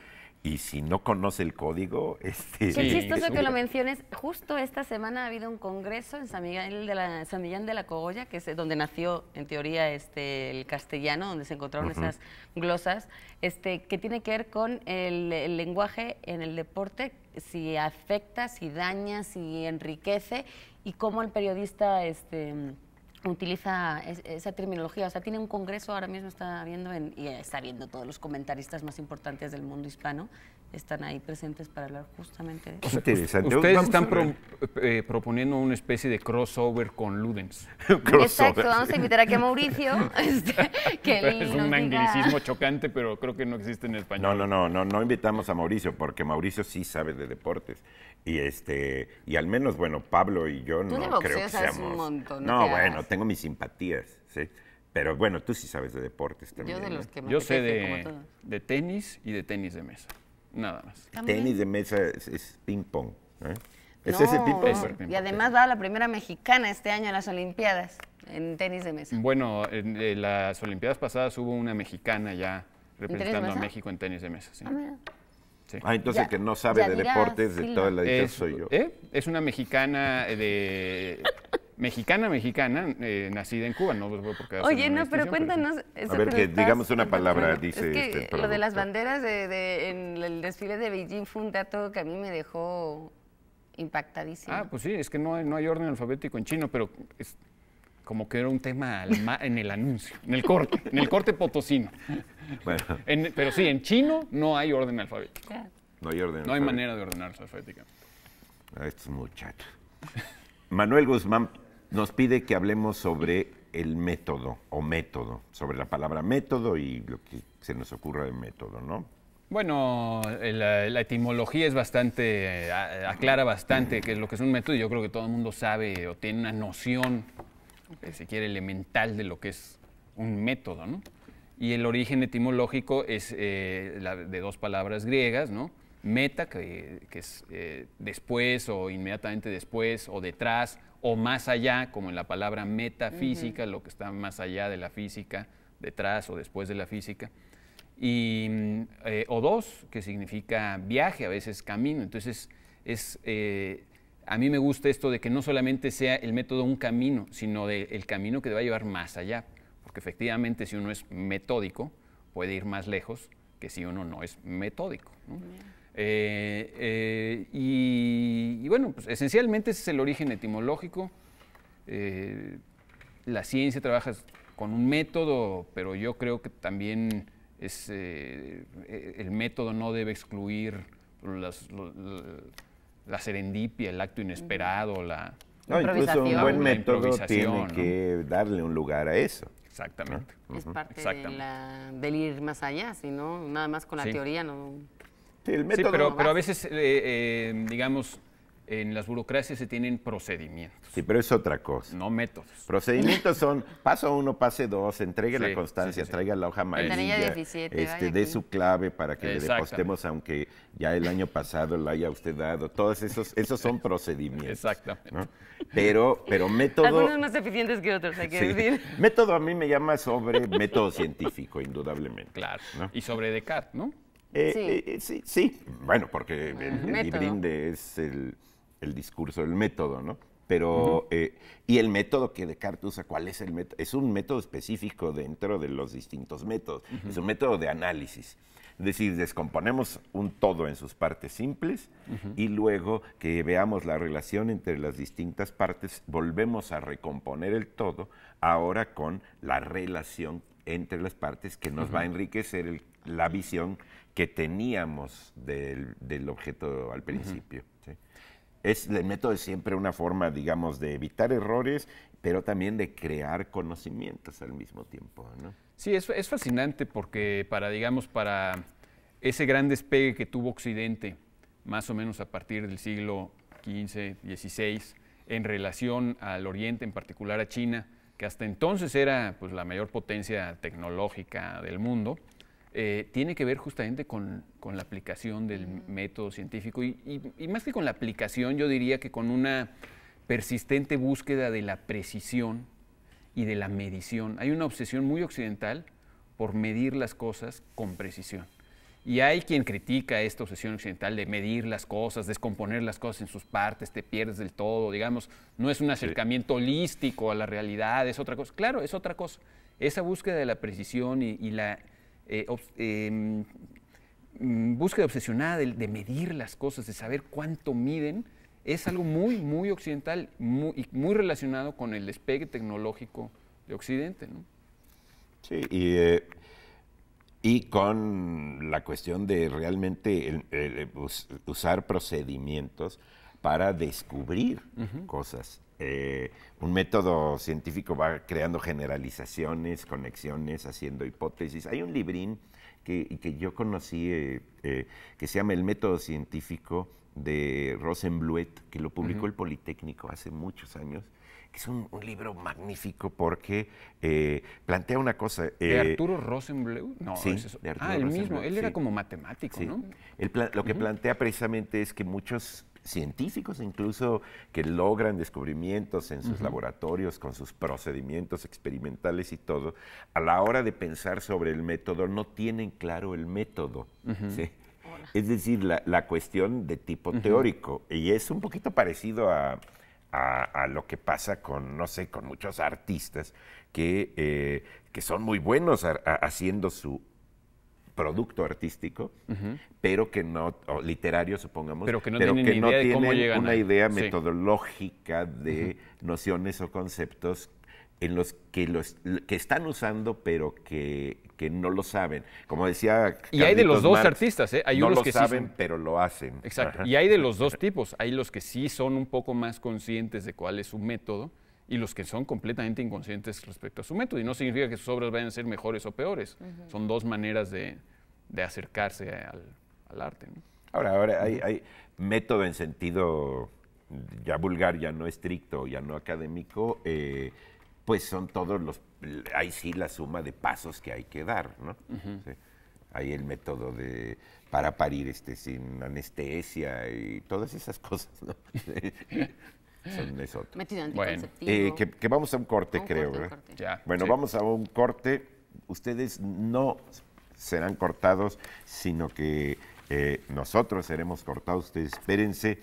Y si no conoce el código, Qué Sí, chistoso sí. que lo menciones. Justo esta semana ha habido un congreso en San Millán de la Cogolla, que es donde nació, en teoría, el castellano, donde se encontraron esas glosas, que tiene que ver con el lenguaje en el deporte, si afecta, si daña, si enriquece, y cómo el periodista utiliza esa terminología. O sea, tiene un congreso, ahora mismo está viendo, y está viendo todos los comentaristas más importantes del mundo hispano, están ahí presentes para hablar justamente de eso. Interesante. Ustedes Vamos están a ver. proponiendo una especie de crossover con Ludens. Crossover. Exacto, vamos a invitar aquí a Mauricio, que él Es nos un diga- anglicismo chocante, pero creo que no existe en español. No invitamos a Mauricio, porque Mauricio sí sabe de deportes. Y al menos, bueno, Pablo y yo Tú de no boxeo creo que sabes seamos... un montón, No, ¿qué bueno, haces? tengo mis simpatías, sí. Pero bueno, tú sí sabes de deportes también. Yo de ¿no? los que me Yo sé apetece, como todos. de tenis y de tenis de mesa. Nada más. También. Tenis de mesa es ping-pong. ¿Eh? ¿Es No, ese ping-pong? Es el y además va la primera mexicana este año a las Olimpiadas en tenis de mesa. Bueno, en las Olimpiadas pasadas hubo una mexicana ya representando a mesa? México en tenis de mesa. Sí. Ah, mira. Sí. Ah, entonces Ya- el que no sabe de Yadira deportes, de Silva. toda la dicha Es, soy yo. es una mexicana mexicana, nacida en Cuba, no por qué hacer Oye, una no, pero distinción, cuéntanos. eso A ver, nos que estás digamos una contando. palabra, Es dice que este lo de las productor. banderas en el desfile de Beijing fue un dato que a mí me dejó impactadísimo. Ah, pues sí, es que no hay orden alfabético en chino, pero es como que era un tema en el anuncio, en el corte potosino. Bueno, Pero sí, en chino no hay orden alfabético. Ya. no hay orden. No hay manera de ordenarse alfabéticamente. A estos muchachos. Manuel Guzmán nos pide que hablemos sobre el método o método, sobre la palabra método y lo que se nos ocurra de método, ¿no? Bueno, la etimología es bastante, aclara bastante qué es lo que es un método y yo creo que todo el mundo sabe o tiene una noción, si quiere, elemental de lo que es un método, ¿no? Y el origen etimológico es de dos palabras griegas, ¿no? Meta, que es después o inmediatamente después o detrás o más allá, como en la palabra metafísica, lo que está más allá de la física, detrás o después de la física. Y O2, que significa viaje, a veces camino. Entonces, a mí me gusta esto de que no solamente sea el método un camino, sino el camino que te va a llevar más allá. Porque efectivamente, si uno es metódico, puede ir más lejos que si uno no es metódico, ¿no? Y bueno, pues esencialmente ese es el origen etimológico. La ciencia trabaja con un método, pero yo creo que también el método no debe excluir la serendipia, el acto inesperado, No, incluso un Improvisación. buen La método improvisación, tiene ¿no? que darle un lugar a eso. Exactamente. Es parte Exactamente. del ir más allá, si no, nada más con la Sí. teoría no. Sí, el Sí, método. pero a veces, digamos, en las burocracias se tienen procedimientos, Sí, pero es otra cosa. no métodos. Procedimientos son paso 1, pase 2, entregue la Sí, constancia, sí, sí. traiga la hoja Ventanilla amarilla, 17, vaya dé aquí. su clave para que le Exactamente. depostemos, aunque ya el año pasado la haya usted dado. Todos esos son procedimientos. Exactamente. ¿no? Pero método... Algunos más eficientes que otros, hay que sí. decir. Método a mí me llama sobre método científico, indudablemente. Claro. ¿no? Y sobre Descartes, ¿no? Sí. Bueno, porque el método. librinde es el discurso, el método, ¿no? Pero, y el método que Descartes usa, ¿cuál es el método? Es un método específico dentro de los distintos métodos. Es un método de análisis. Es decir, descomponemos un todo en sus partes simples y luego que veamos la relación entre las distintas partes, volvemos a recomponer el todo, ahora con la relación entre las partes que nos va a enriquecer la visión que teníamos del objeto al principio. ¿sí? El método es siempre una forma, digamos, de evitar errores, pero también de crear conocimientos al mismo tiempo, ¿no? Sí, es fascinante porque para ese gran despegue que tuvo Occidente, más o menos a partir del siglo XV, XVI, en relación al Oriente, en particular a China, que hasta entonces era pues, la mayor potencia tecnológica del mundo, tiene que ver justamente con la aplicación del método científico y más que con la aplicación, yo diría que con una persistente búsqueda de la precisión y de la medición. Hay una obsesión muy occidental por medir las cosas con precisión. Y hay quien critica esta obsesión occidental de medir las cosas, descomponer las cosas en sus partes, te pierdes del todo, digamos, no es un acercamiento holístico a la realidad, es otra cosa. Claro, es otra cosa. Esa búsqueda de la precisión y la búsqueda obsesionada de medir las cosas, de saber cuánto miden, es algo muy, muy occidental y muy relacionado con el despegue tecnológico de Occidente, ¿no? Sí, y con la cuestión de realmente usar procedimientos para descubrir cosas. Un método científico va creando generalizaciones, conexiones, haciendo hipótesis. Hay un librín que yo conocí que se llama El método científico de Rosenbluet, que lo publicó el Politécnico hace muchos años, que es un libro magnífico porque plantea una cosa. ¿De Arturo Rosenbluet? No, sí, es eso. de Arturo el Rosenbluet, mismo. Él era sí. como matemático, Sí. ¿no? Lo que plantea precisamente es que muchos científicos, incluso que logran descubrimientos en sus laboratorios con sus procedimientos experimentales y todo, a la hora de pensar sobre el método no tienen claro el método. ¿Sí? Es decir, la cuestión de tipo teórico. Y es un poquito parecido a lo que pasa con, no sé, con muchos artistas que son muy buenos haciendo su producto artístico, pero que no, o literario supongamos, pero que no tienen idea de cómo llegan una ahí. idea Sí. metodológica de nociones o conceptos en los que están usando, pero que no lo saben. Como decía Y hay de los Carlitos dos Marx, artistas, ¿eh? Hay no unos lo que sí saben, son- pero lo hacen. Exacto. Ajá. Y hay de los dos tipos. Hay los que sí son un poco más conscientes de cuál es su método y los que son completamente inconscientes respecto a su método. Y no significa que sus obras vayan a ser mejores o peores. Son dos maneras de acercarse al arte, ¿no? Ahora hay método en sentido ya vulgar, ya no estricto, ya no académico, pues son todos ahí sí la suma de pasos que hay que dar, ¿no? Sí. Hay el método para parir sin anestesia y todas esas cosas, ¿no? Es otro. Método Bueno, anticonceptivo. Que vamos a un corte, Un creo, corte, un ¿verdad? corte. Ya, Bueno, sí. vamos a un corte. Ustedes no serán cortados, sino que nosotros seremos cortados. Ustedes espérense.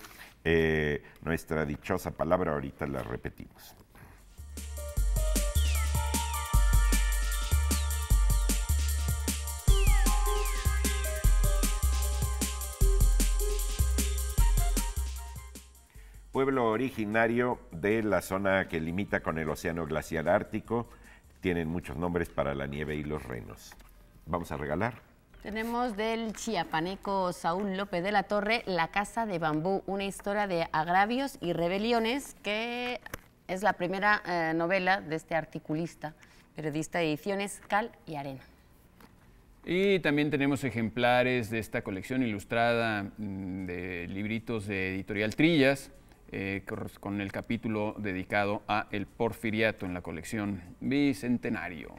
Nuestra dichosa palabra ahorita la repetimos. Pueblo originario de la zona que limita con el Océano Glaciar Ártico. Tienen muchos nombres para la nieve y los renos. Vamos a regalar. Tenemos del chiapaneco Saúl López de la Torre, La Casa de Bambú, una historia de agravios y rebeliones, que es la primera novela de este articulista, periodista de ediciones Cal y Arena. Y también tenemos ejemplares de esta colección ilustrada de libritos de Editorial Trillas, con el capítulo dedicado a el Porfiriato en la colección Bicentenario.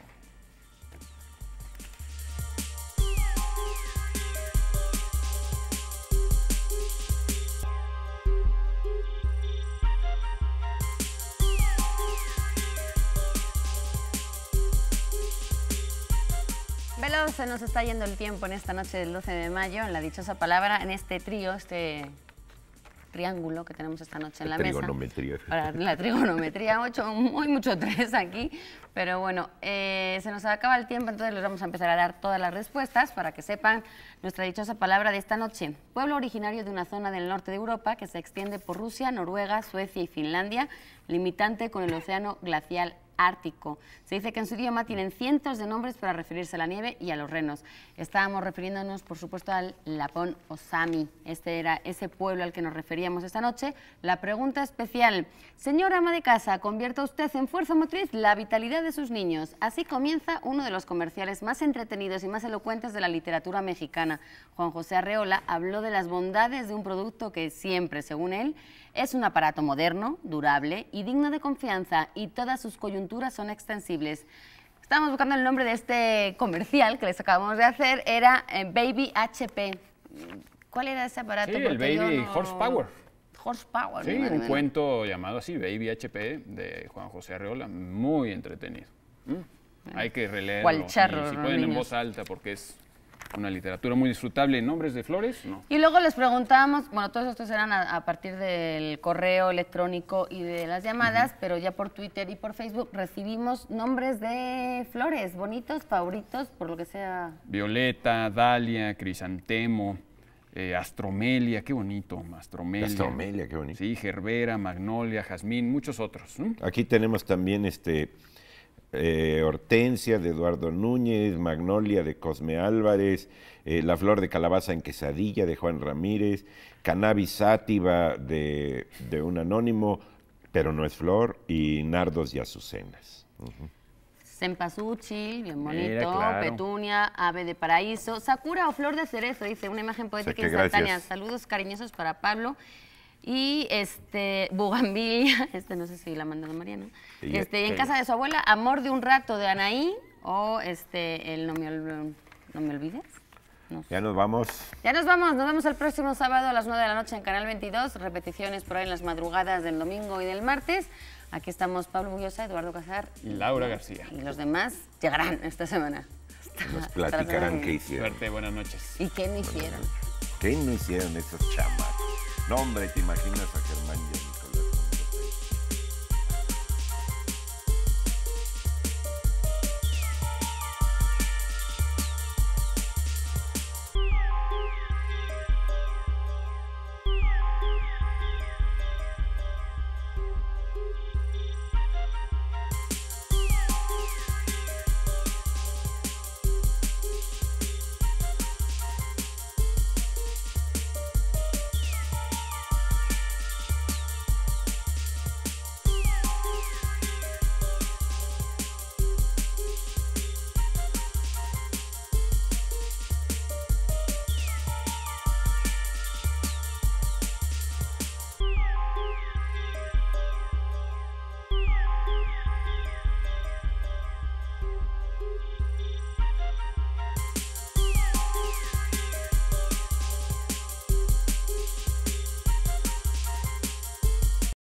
Veloz, se nos está yendo el tiempo en esta noche del 12 de mayo, en la dichosa palabra, en este trío, este triángulo que tenemos esta noche en la mesa. Trigonometría. Para la trigonometría, muy mucho 3 aquí, pero bueno, se nos acaba el tiempo, entonces les vamos a empezar a dar todas las respuestas para que sepan nuestra dichosa palabra de esta noche. Pueblo originario de una zona del norte de Europa que se extiende por Rusia, Noruega, Suecia y Finlandia, limitante con el océano glacial Ártico. Se dice que en su idioma tienen cientos de nombres para referirse a la nieve y a los renos. Estábamos refiriéndonos, por supuesto, al Lapón o Sami. Este era ese pueblo al que nos referíamos esta noche. La pregunta especial: señora ama de casa, ¿convierta usted en fuerza motriz la vitalidad de sus niños? Así comienza uno de los comerciales más entretenidos y más elocuentes de la literatura mexicana. Juan José Arreola habló de las bondades de un producto que siempre, según él, es un aparato moderno, durable y digno de confianza, y todas sus coyunturas son extensibles. Estábamos buscando el nombre de este comercial que les acabamos de hacer, era Baby HP. ¿Cuál era ese aparato? Sí, el Porque yo Baby no- Horsepower. Horsepower. Sí, ni madre un mía. cuento llamado así, Baby HP, de Juan José Arreola, muy entretenido. Hay que releerlo. Cual charro, y si los pueden en niños. voz alta, porque es una literatura muy disfrutable. ¿Nombres de flores? No. Y luego les preguntábamos, bueno, todos estos eran a partir del correo electrónico y de las llamadas, pero ya por Twitter y por Facebook recibimos nombres de flores bonitos, favoritos, por lo que sea. Violeta, dalia, crisantemo, astromelia, qué bonito, astromelia. Astromelia, qué bonito. Sí, gerbera, magnolia, jazmín, muchos otros, ¿no? Aquí tenemos también hortensia de Eduardo Núñez, magnolia de Cosme Álvarez, la flor de calabaza en quesadilla de Juan Ramírez, cannabis sativa de un anónimo, pero no es flor, y nardos y azucenas. Cempasúchil, bien bonito, Mira, claro. petunia, ave de paraíso, sakura o flor de cerezo, dice, una imagen poética instantánea. Gracias. Saludos cariñosos para Pablo. Y bugambilia, no sé si la mandó Mariano. Sí, En casa de su abuela, Amor de un rato de Anaí, o el no me olvides. No sé. Ya nos vamos. Ya nos vemos el próximo sábado a las 9 de la noche en Canal 22, repeticiones por ahí en las madrugadas del domingo y del martes. Aquí estamos Pablo Bullosa, Eduardo Casar Y Laura García. y los demás llegarán esta semana. Nos Hasta la platicarán semana. qué hicieron. Suerte, buenas noches. ¿Y qué no hicieron? ¿Qué no hicieron esos chamacos? No, hombre, te imaginas a Germán.